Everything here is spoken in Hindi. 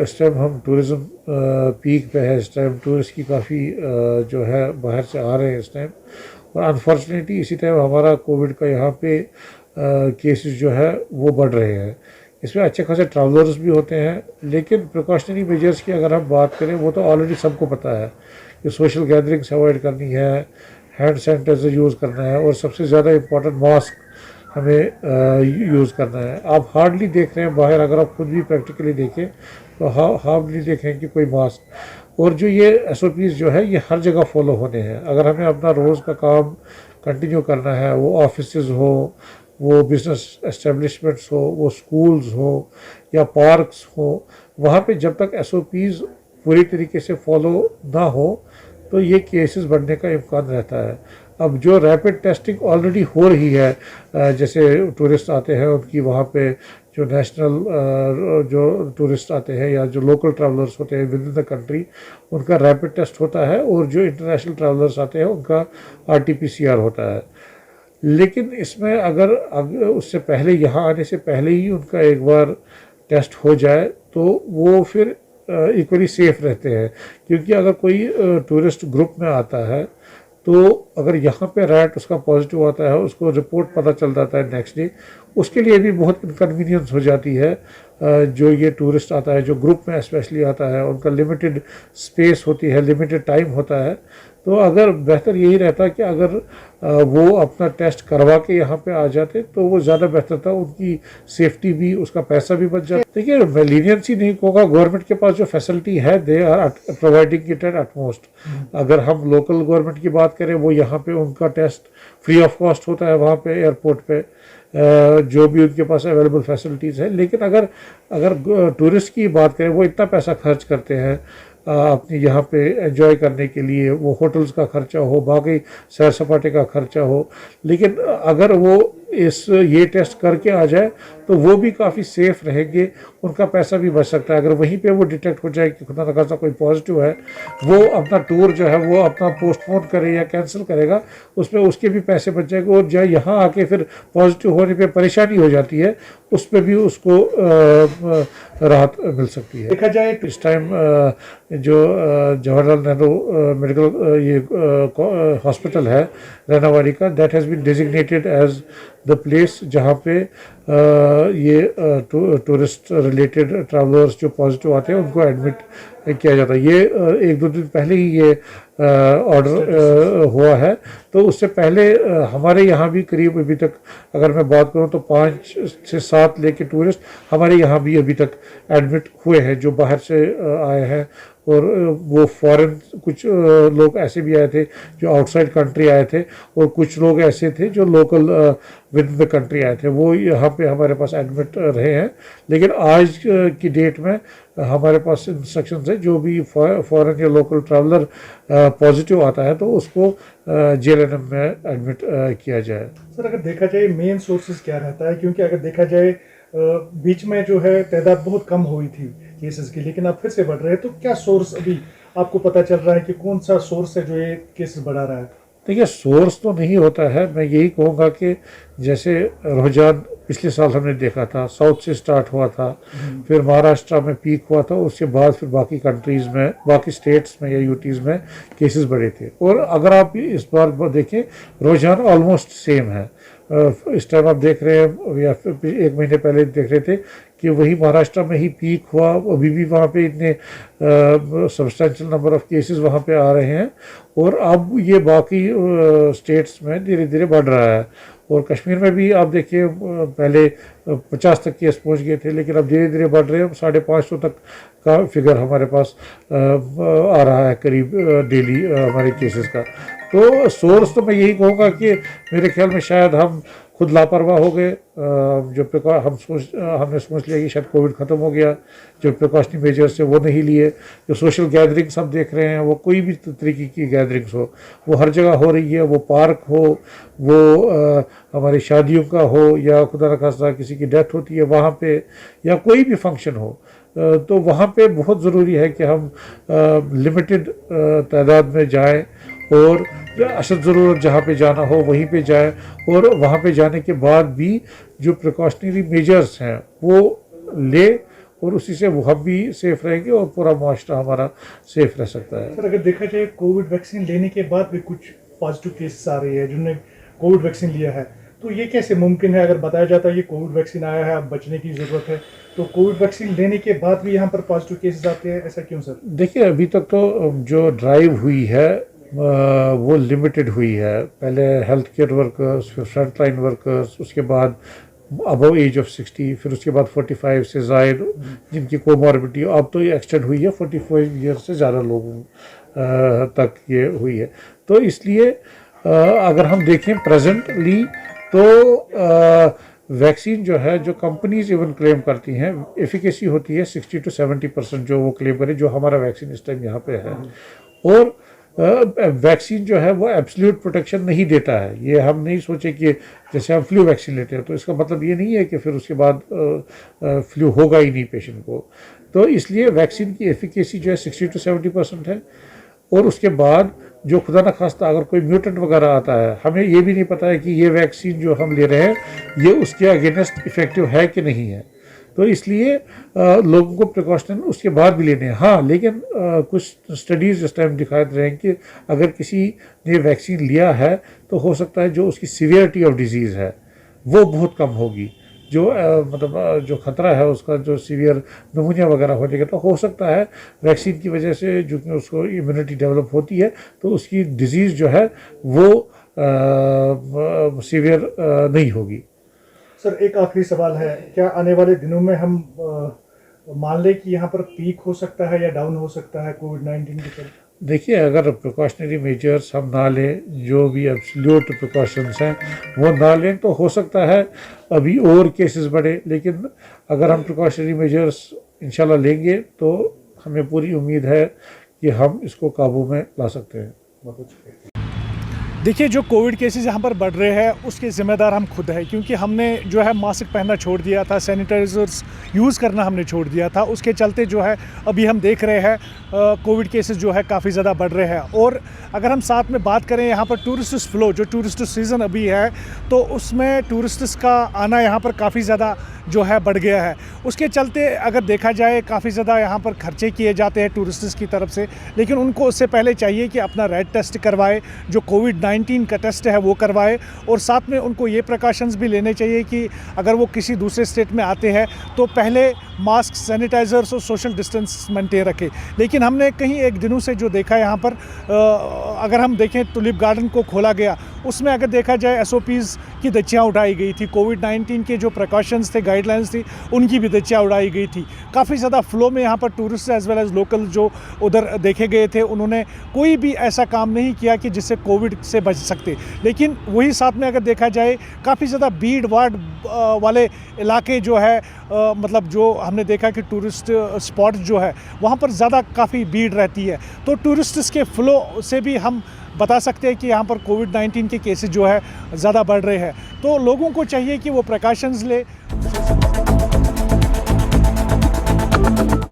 इस टाइम हम टूरिज़्म पीक पे है। इस टाइम टूरिस्ट की काफ़ी जो है बाहर से आ रहे हैं इस टाइम। और अनफॉर्चुनेटली इसी टाइम हमारा कोविड का यहाँ पे केसेस जो है वो बढ़ रहे हैं। इसमें अच्छे खासे ट्रैवलर्स भी होते हैं, लेकिन प्रिकॉशनरी मेजर्स की अगर हम बात करें वो तो ऑलरेडी सबको पता है कि सोशल गैदरिंग्स अवॉइड करनी है, हैंड सैनिटाइजर यूज़ करना है, और सबसे ज़्यादा इम्पॉर्टेंट मास्क हमें यूज़ करना है। आप हार्डली देख रहे हैं बाहर, अगर आप खुद भी प्रैक्टिकली देखें तो हार्डली देखें कि कोई मास्क। और जो ये SOPs जो है ये हर जगह फॉलो होने हैं। अगर हमें अपना रोज़ का काम कंटिन्यू करना है, वो ऑफिसेज हो, वो बिजनेस एस्टेब्लिशमेंट्स हो, वो स्कूल्स हो या पार्क्स हो, वहाँ पे जब तक SOPs पूरी तरीके से फॉलो ना हो तो ये केसेस बढ़ने का इम्कान रहता है। अब जो रैपिड टेस्टिंग ऑलरेडी हो रही है, जैसे टूरिस्ट आते हैं उनकी वहाँ पे जो नेशनल जो टूरिस्ट आते हैं या जो लोकल ट्रैवलर्स होते हैं विद इन द कंट्री, उनका रैपिड टेस्ट होता है, और जो इंटरनेशनल ट्रैवलर्स आते हैं उनका RT-PCR होता है। लेकिन इसमें अगर उससे पहले, यहाँ आने से पहले ही उनका एक बार टेस्ट हो जाए तो वो फिर इक्वली सेफ रहते हैं। क्योंकि अगर कोई टूरिस्ट ग्रुप में आता है तो अगर यहाँ पे रैट उसका पॉजिटिव आता है, उसको रिपोर्ट पता चल जाता है नेक्स्ट डे, उसके लिए भी बहुत इनकन्वीनियंस हो जाती है। जो ये टूरिस्ट आता है, जो ग्रुप में स्पेशली आता है, उनका लिमिटेड स्पेस होती है, लिमिटेड टाइम होता है। तो अगर बेहतर यही रहता कि अगर वो अपना टेस्ट करवा के यहाँ पे आ जाते तो वो ज़्यादा बेहतर था, उनकी सेफ्टी भी, उसका पैसा भी बच जाता। देखिए, मैं लीनियंसी नहीं कहूँगा, गवर्नमेंट के पास जो फैसिलिटी है they are providing it at most. अगर हम लोकल गवर्नमेंट की बात करें, वो यहाँ पे उनका टेस्ट फ्री ऑफ कॉस्ट होता है वहाँ पे एयरपोर्ट पे, जो भी उनके पास अवेलेबल फैसिलिटीज़ है। लेकिन अगर टूरिस्ट की बात करें, वो इतना पैसा खर्च करते हैं अपनी यहाँ पे एंजॉय करने के लिए, वो होटल्स का खर्चा हो, बाकी सैर सपाटे का खर्चा हो, लेकिन अगर वो ये टेस्ट करके आ जाए तो वो भी काफ़ी सेफ रहेंगे, उनका पैसा भी बच सकता है। अगर वहीं पे वो डिटेक्ट हो जाए कि खुदा न खासा कोई पॉजिटिव है, वो अपना टूर जो है वो अपना पोस्टपोन करे या कैंसिल करेगा, उसमें उसके भी पैसे बच जाएंगे। और जहाँ यहाँ आके फिर पॉजिटिव होने पे परेशानी हो जाती है, उस पर भी उसको राहत मिल सकती है। देखा जाए तो इस टाइम जो जवाहरलाल नेहरू मेडिकल ये हॉस्पिटल है रैनावाड़ी का, that has been designated as the place जहाँ पे ये टूरिस्ट रिलेटेड ट्रैवलर्स जो पॉजिटिव आते हैं उनको एडमिट किया जाता है। ये एक दो दिन पहले ही ये ऑर्डर हुआ है। तो उससे पहले हमारे यहाँ भी करीब अभी तक अगर मैं बात करूँ तो 5 से 7 लेके टूरिस्ट हमारे यहाँ भी अभी तक एडमिट हुए हैं जो बाहर से आए हैं। और वो फॉरेन कुछ लोग ऐसे भी आए थे जो आउटसाइड कंट्री आए थे, और कुछ लोग ऐसे थे जो local with in the country आए थे, वो यहाँ पे हमारे पास एडमिट रहे हैं। लेकिन आज की डेट में हमारे पास इंस्ट्रक्शंस है, जो भी फॉरेन या लोकल ट्रैवलर पॉजिटिव आता है तो उसको JLNM में एडमिट किया जाए। सर, अगर देखा जाए मेन सोर्सेज क्या रहता है, क्योंकि अगर देखा जाए बीच में जो है तादाद बहुत कम हुई थी केसेस की, लेकिन अब फिर से बढ़ रहे हैं, तो क्या सोर्स अभी आपको पता चल रहा है कि कौन सा सोर्स है जो ये केसेस बढ़ा रहा है? देखिए, सोर्स तो नहीं होता है। मैं यही कहूँगा कि जैसे रुझान पिछले साल हमने देखा था, साउथ से स्टार्ट हुआ था, फिर महाराष्ट्र में पीक हुआ था, उसके बाद फिर बाकी कंट्रीज़ में, बाकी स्टेट्स में या यूटीज़ में केसेस बढ़े थे। और अगर आप इस बार देखें, रुझान ऑलमोस्ट सेम है। इस टाइम आप देख रहे हैं या फिर एक महीने पहले देख रहे थे कि वही महाराष्ट्र में ही पीक हुआ, अभी भी वहाँ पे इतने सब्सटेंशियल नंबर ऑफ केसेस वहाँ पे आ रहे हैं, और अब ये बाकी स्टेट्स में धीरे धीरे बढ़ रहा है। और कश्मीर में भी आप देखिए, पहले 50 तक केस पहुँच गए थे, लेकिन अब धीरे धीरे बढ़ रहे हैं। 550 तक का फिगर हमारे पास आ रहा है करीब डेली हमारे केसेस का। तो सोर्स तो मैं यही कहूँगा कि मेरे ख्याल में शायद हम खुद लापरवाह हो गए। जो हमने सोच लिया कि शायद कोविड ख़त्म हो गया, जो प्रिकॉशनरी मेजर्स है वो नहीं लिए। जो सोशल गैदरिंग्स हम देख रहे हैं, वो कोई भी तरीके की गैदरिंग्स हो, वो हर जगह हो रही है। वो पार्क हो, वो हमारी शादियों का हो, या खुदा न खास्ता किसी की डेथ होती है वहाँ पे, या कोई भी फंक्शन हो, तो वहाँ पे बहुत ज़रूरी है कि हम लिमिटेड तादाद में जाएं, और अशद ज़रूरत जहाँ पे जाना हो वहीं पे जाए। और वहाँ पे जाने के बाद भी जो प्रिकॉशनरी मेजर्स हैं वो ले, और उसी से वो हम भी सेफ रहेंगे और पूरा मुआशरा हमारा सेफ रह सकता है। सर अगर देखा जाए कोविड वैक्सीन लेने के बाद भी कुछ पॉजिटिव केसेस आ रही है जिन्होंने कोविड वैक्सीन लिया है, तो ये कैसे मुमकिन है? अगर बताया जाता है ये कोविड वैक्सीन आया है, अब बचने की ज़रूरत है, तो कोविड वैक्सीन लेने के बाद भी यहाँ पर पॉजिटिव केसेस आते हैं, ऐसा क्यों सर? देखिए अभी तक तो जो ड्राइव हुई है वो लिमिटेड हुई है। पहले हेल्थ केयर वर्कर्स, फिर फ्रंट लाइन वर्कर्स, उसके बाद अबव एज ऑफ 60, फिर उसके बाद 45 से ज़ायद जिनकी कोमॉर्बिडिटी, अब तो ये एक्सटेंड हुई है 45 ईयर से ज़्यादा लोगों तक ये हुई है। तो इसलिए अगर हम देखें प्रेजेंटली तो वैक्सीन जो है, जो कंपनीज इवन क्लेम करती हैं, एफिकेसी होती है 60 to 70% जो वो क्लेम करें, जो हमारा वैक्सीन इस टाइम यहाँ पे है। और वैक्सीन जो है वो एब्सोल्यूट प्रोटेक्शन नहीं देता है। ये हम नहीं सोचे कि जैसे हम फ्लू वैक्सीन लेते हैं तो इसका मतलब ये नहीं है कि फिर उसके बाद फ्लू होगा ही नहीं पेशेंट को। तो इसलिए वैक्सीन की एफिकेसी जो है 60 to 70% है। और उसके बाद जो खुदा न खास्ता अगर कोई म्यूटेंट वगैरह आता है, हमें ये भी नहीं पता है कि ये वैक्सीन जो हम ले रहे हैं ये उसके अगेंस्ट इफेक्टिव है कि नहीं है। तो इसलिए लोगों को प्रिकॉशन उसके बाद भी लेने हैं। हाँ, लेकिन कुछ स्टडीज़ इस टाइम दिखा रहे हैं कि अगर किसी ने वैक्सीन लिया है तो हो सकता है जो उसकी सीवियरिटी ऑफ डिजीज़ है वो बहुत कम होगी। जो मतलब जो ख़तरा है उसका, जो सीवियर नमूनिया वगैरह होने का, तो हो सकता है वैक्सीन की वजह से जो कि उसको इम्यूनिटी डेवलप होती है तो उसकी डिज़ीज़ जो है वो सीवियर नहीं होगी। सर एक आखिरी सवाल है, क्या आने वाले दिनों में हम मान लें कि यहाँ पर पीक हो सकता है या डाउन हो सकता है कोविड-19 के चलते? देखिए अगर प्रिकॉशनरी मेजर्स हम ना लें, जो भी एब्सोल्यूट प्रिकॉशंस हैं वो ना लें, तो हो सकता है अभी और केसेस बढ़े। लेकिन अगर हम प्रिकॉशनरी मेजर्स इंशाल्लाह लेंगे तो हमें पूरी उम्मीद है कि हम इसको काबू में ला सकते हैं। बहुत अच्छा। देखिए जो कोविड केसेस यहाँ पर बढ़ रहे हैं उसके ज़िम्मेदार हम खुद हैं, क्योंकि हमने जो है मास्क पहनना छोड़ दिया था, सैनिटाइज़र्स यूज़ करना हमने छोड़ दिया था। उसके चलते जो है अभी हम देख रहे हैं कोविड केसेस जो है काफ़ी ज़्यादा बढ़ रहे हैं। और अगर हम साथ में बात करें यहाँ पर टूरिस्ट फ्लो, जो टूरिस्ट सीज़न अभी है तो उसमें टूरिस्ट्स का आना यहाँ पर काफ़ी ज़्यादा जो है बढ़ गया है। उसके चलते अगर देखा जाए काफ़ी ज़्यादा यहाँ पर खर्चे किए जाते हैं टूरिस्ट्स की तरफ से, लेकिन उनको उससे पहले चाहिए कि अपना रैट टेस्ट करवाए, जो कोविड-19 का टेस्ट है वो करवाए। और साथ में उनको ये प्रिकॉशंस भी लेने चाहिए कि अगर वो किसी दूसरे स्टेट में आते हैं तो पहले मास्क, सैनिटाइज़र्स और सोशल डिस्टेंस मेंटेन रखें। लेकिन हमने कहीं एक दिनों से जो देखा यहाँ पर अगर हम देखें टुलिप गार्डन को खोला गया, उसमें अगर देखा जाए SOPs की दच्चियाँ उठाई गई थी, कोविड-19 के जो प्रिकॉशंस थे, गाइडलाइंस थी, उनकी भी दच्चियाँ उड़ाई गई थी। काफ़ी ज़्यादा फ्लो में यहाँ पर tourist as well as local जो उधर देखे गए थे, उन्होंने कोई भी ऐसा काम नहीं किया कि जिससे कोविड से बच सकते। लेकिन वही साथ में अगर देखा जाए काफ़ी ज़्यादा भीड़ भाड़ वाले इलाके जो है मतलब जो हमने देखा कि टूरिस्ट स्पॉट जो है वहाँ पर ज़्यादा काफ़ी भीड़ रहती है। तो टूरिस्ट्स के फ़्लो से भी हम बता सकते हैं कि यहाँ पर कोविड-19 के केसेस जो है ज़्यादा बढ़ रहे हैं। तो लोगों को चाहिए कि वो प्रिकॉशंस ले।